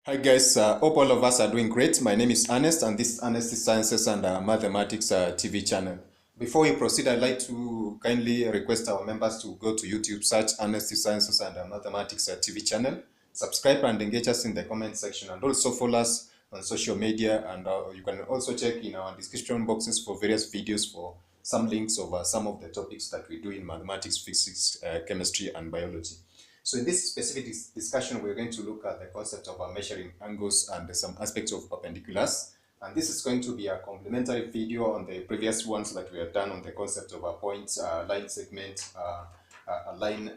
Hi guys, hope all of us are doing great. My name is Ernest and this is Ernest Sciences and Mathematics TV channel. Before we proceed, I'd like to kindly request our members to go to YouTube, search Ernest Sciences and Mathematics TV channel, subscribe and engage us in the comment section, and also follow us on social media. And you can also check in our description boxes for various videos for some links of some of the topics that we do in mathematics, physics, chemistry and biology. So in this specific discussion, we're going to look at the concept of measuring angles and some aspects of perpendiculars. And this is going to be a complementary video on the previous ones that we have done on the concept of a point, line segment, a line,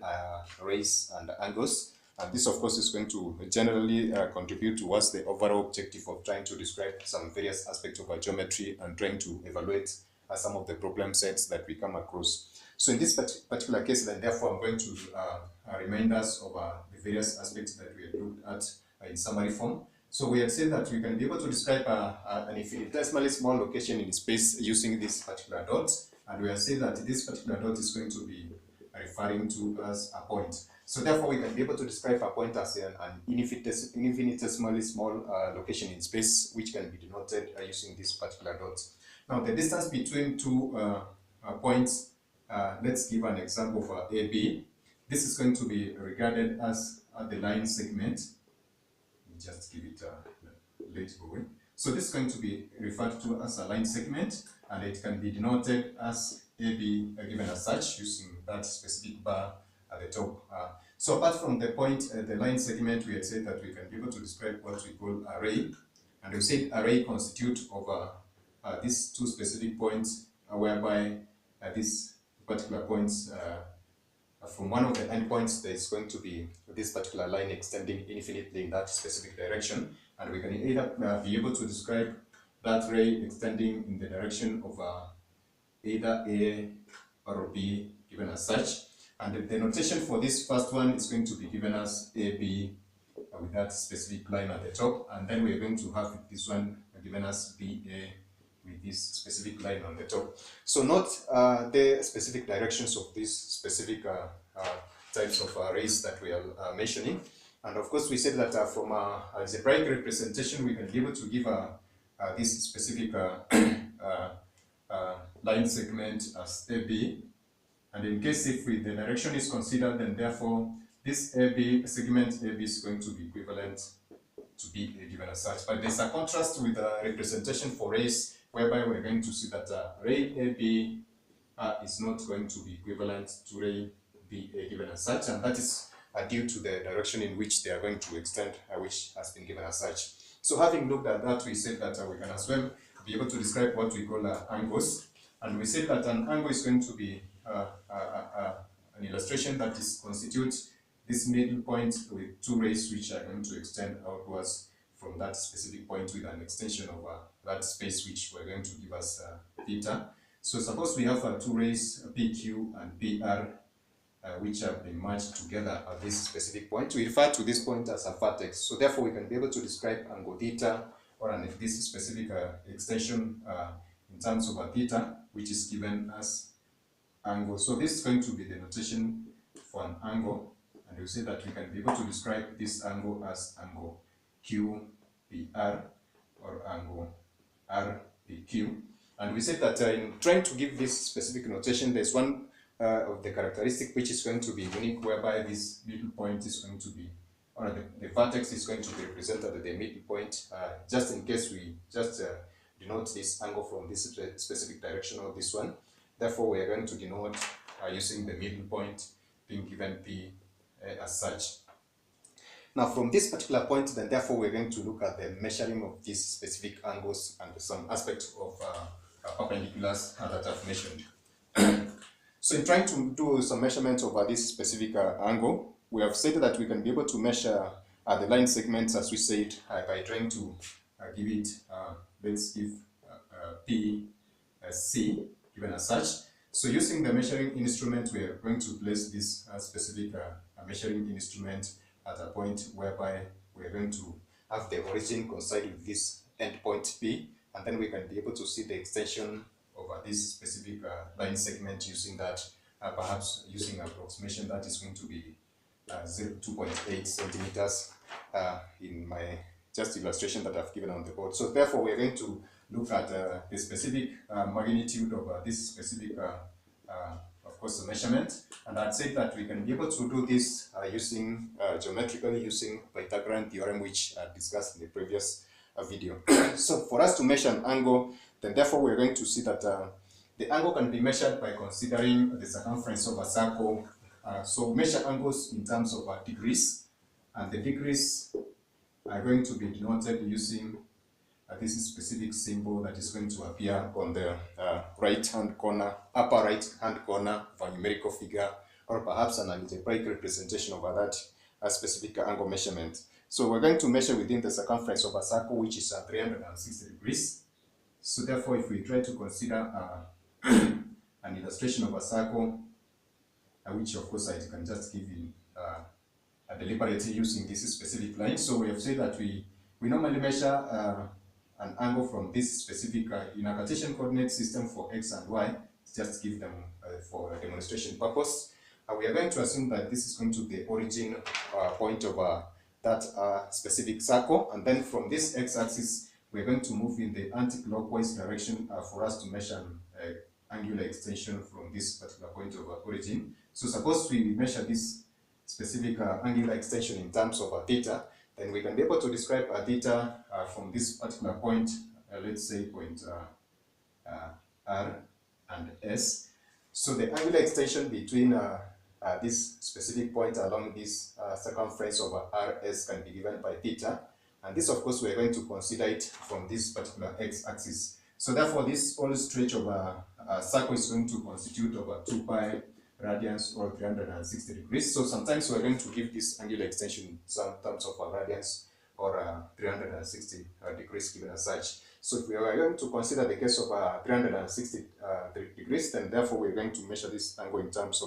rays, and angles. And this, of course, is going to generally contribute towards the overall objective of trying to describe some various aspects of geometry and trying to evaluate some of the problem sets that we come across. So in this particular case, then therefore, I'm going to remind us of the various aspects that we have looked at in summary form. So we have said that we can be able to describe an infinitesimally small location in space using this particular dot. And we have said that this particular dot is going to be referring to as a point. So therefore, we can be able to describe a point as an infinitesimally small location in space, which can be denoted using this particular dot. Now, the distance between two points, let's give an example for AB. This is going to be regarded as the line segment. Just give it a late going. So this is going to be referred to as a line segment, and it can be denoted as AB given as such using that specific bar at the top. So apart from the point, the line segment, we had said that we can be able to describe what we call array. And we said array constitute of these two specific points, whereby these particular points, from one of the endpoints, there is going to be this particular line extending infinitely in that specific direction. And we can either be able to describe that ray extending in the direction of either A or B given as such. And the notation for this first one is going to be given as AB with that specific line at the top. And then we're going to have this one given as BA with this specific line on the top. So note the specific directions of these specific types of rays that we are mentioning. And of course, we said that from a algebraic representation, we can be able to give this specific line segment as AB. And in case if the direction is considered, then therefore this AB segment AB is going to be equivalent to be given as such. But there's a contrast with the representation for rays, whereby we're going to see that ray AB is not going to be equivalent to ray BA given as such, and that is due to the direction in which they are going to extend, which has been given as such. So having looked at that, we said that we can as well be able to describe what we call angles, and we said that an angle is going to be an illustration that is constitutes this middle point with two rays which are going to extend outwards from that specific point with an extension of that space which we're going to give us theta. So suppose we have two rays PQ and PR which have been merged together at this specific point. We refer to this point as a vertex. So therefore we can be able to describe angle theta or this specific extension in terms of a theta, which is given as angle. So this is going to be the notation for an angle. And you see that we can be able to describe this angle as angle QPR or angle RPQ. And we said that in trying to give this specific notation, there's one of the characteristic which is going to be unique, whereby this middle point is going to be, or the vertex is going to be represented at the middle point, just in case we just denote this angle from this specific direction or this one. Therefore, we are going to denote using the middle point being given P as such. Now, from this particular point, then therefore we're going to look at the measuring of these specific angles and some aspects of perpendiculars that I've mentioned. So in trying to do some measurements of this specific angle, we have said that we can be able to measure the line segments, as we said, by trying to give it, let's give PC given as such. So using the measuring instrument, we are going to place this specific measuring instrument at a point whereby we are going to have the origin coincide with this endpoint P, and then we can be able to see the extension of this specific line segment using that, perhaps using approximation that is going to be 2.8 centimeters in my just illustration that I've given on the board. So therefore, we're going to look at the specific magnitude of this specific, of course, measurement. And I'd say that we can be able to do this using geometrically using Pythagorean theorem, which I discussed in the previous video. So for us to measure an angle, then therefore we're going to see that the angle can be measured by considering the circumference of a circle. So measure angles in terms of degrees, and the degrees are going to be denoted using this specific symbol that is going to appear on the right-hand corner, upper right-hand corner of a numerical figure, or perhaps an algebraic representation of that specific angle measurement. So we're going to measure within the circumference of a circle, which is 360 degrees. So therefore, if we try to consider an illustration of a circle, which of course I can just give in deliberately using this specific line. So we have said that we normally measure an angle from this specific in a Cartesian coordinate system for x and y, just give them for a demonstration purpose. We are going to assume that this is going to be the origin point of that specific circle, and then from this x-axis we're going to move in the anti-clockwise direction for us to measure angular extension from this particular point of origin. So suppose we measure this specific angular extension in terms of theta, then we can be able to describe theta from this particular point, let's say point R and S. So the angular extension between this specific point along this circumference of RS can be given by theta, and this of course we are going to consider it from this particular x-axis. So therefore this whole stretch of a circle is going to constitute of 2 pi radians or 360 degrees. So sometimes we're going to give this angular extension in some terms of radians or 360 degrees given as such. So if we are going to consider the case of 360 degrees, then therefore we're going to measure this angle in terms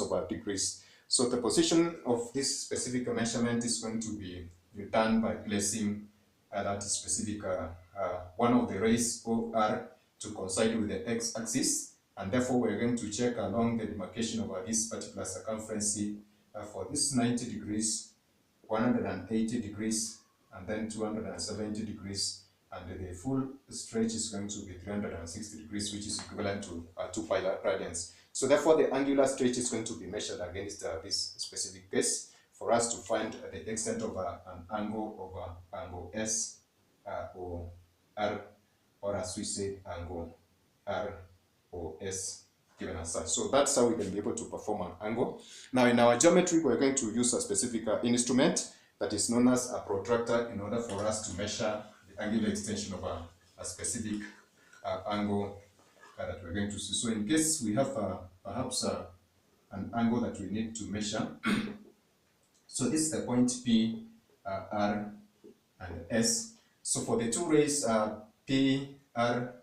of degrees. So the position of this specific measurement is going to be done by placing that specific one of the rays OR to coincide with the x-axis, and therefore we're going to check along the demarcation of this particular circumference for this 90 degrees, 180 degrees, and then 270 degrees, and the full stretch is going to be 360 degrees, which is equivalent to 2 pi radians. So therefore the angular stretch is going to be measured against this specific case for us to find the extent of an angle of angle S or R, or as we say, angle R or S given as such. So that's how we can be able to perform an angle. Now in our geometry, we're going to use a specific instrument that is known as a protractor in order for us to measure the angular extension of a specific angle that we're going to see. So in case we have perhaps an angle that we need to measure, so this is the point P, R, and S. So for the two rays P, R,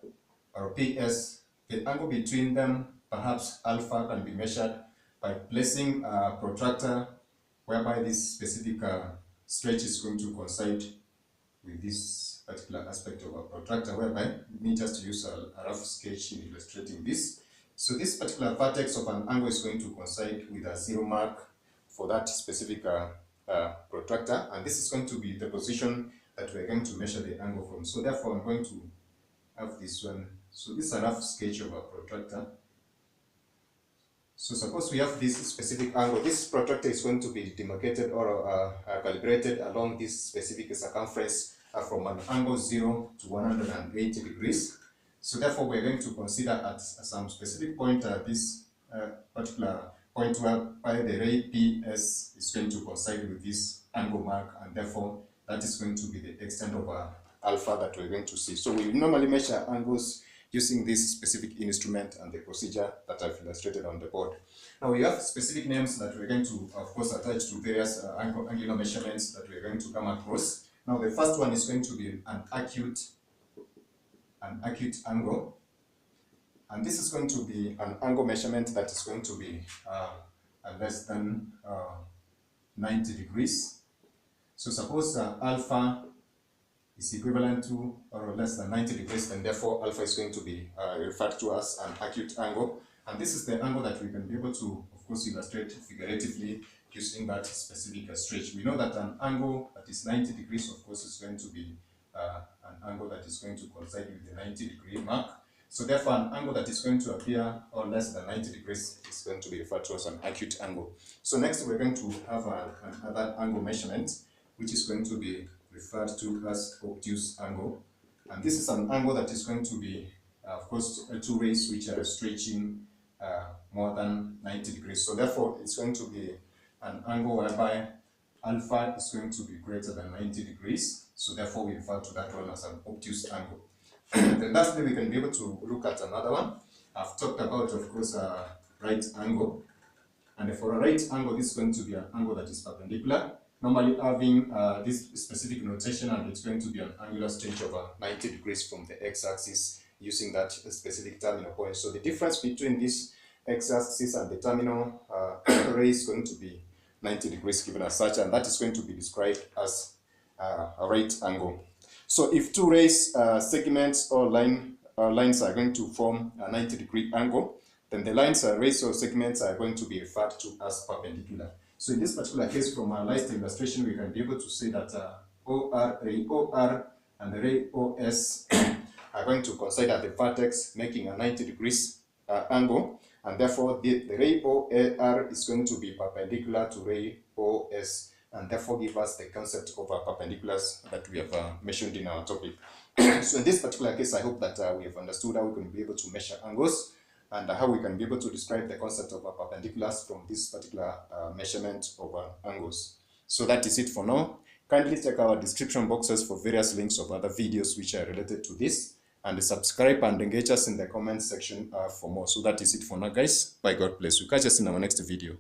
or PS, the angle between them, perhaps alpha, can be measured by placing a protractor whereby this specific stretch is going to coincide with this particular aspect of a protractor, whereby let me just use a rough sketch in illustrating this. So this particular vertex of an angle is going to coincide with a 0 mark for that specific protractor, and this is going to be the position that we're going to measure the angle from. So therefore I'm going to have this one. So this is a rough sketch of a protractor. So suppose we have this specific angle. This protractor is going to be demarcated or calibrated along this specific circumference from an angle 0 to 180 degrees. So therefore we're going to consider at some specific point this particular point whereby the ray PS is going to coincide with this angle mark, and therefore that is going to be the extent of alpha that we're going to see. So we normally measure angles using this specific instrument and the procedure that I've illustrated on the board. Now we have specific names that we're going to, of course, attach to various angular measurements that we're going to come across. Now the first one is going to be an acute angle, and this is going to be an angle measurement that is going to be less than 90 degrees. So suppose alpha is equivalent to or less than 90 degrees, then therefore alpha is going to be referred to as an acute angle. And this is the angle that we can be able to, of course, illustrate figuratively using that specific stretch. We know that an angle that is 90 degrees, of course, is going to be an angle that is going to coincide with the 90-degree mark. So therefore, an angle that is going to appear or less than 90 degrees is going to be referred to as an acute angle. So next, we're going to have another angle measurement, which is going to be referred to as obtuse angle. And this is an angle that is going to be, of course, two rays which are stretching more than 90 degrees. So therefore, it's going to be an angle whereby alpha is going to be greater than 90 degrees. So therefore, we refer to that one as an obtuse angle. Then lastly, we can be able to look at another one. I've talked about, of course, a right angle. And for a right angle, this is going to be an angle that is perpendicular, normally having this specific notation, and it's going to be an angular stretch of 90 degrees from the x-axis using that specific terminal point. So the difference between this x-axis and the terminal ray is going to be 90 degrees given as such, and that is going to be described as a right angle. So if two rays segments or lines are going to form a 90-degree angle, then the lines, rays or segments are going to be referred to as perpendicular. So in this particular case, from our last illustration, we can be able to say that ray OR and the ray OS are going to coincide at the vertex, making a 90 degrees angle, and therefore the ray OR is going to be perpendicular to ray OS, and therefore give us the concept of perpendiculars that we have mentioned in our topic. So in this particular case, I hope that we have understood how we can be able to measure angles and how we can be able to describe the concept of perpendiculars from this particular measurement of angles. So that is it for now. Kindly check our description boxes for various links of other videos which are related to this, and subscribe and engage us in the comment section for more. So that is it for now, guys. Bye, God bless you. Catch us in our next video.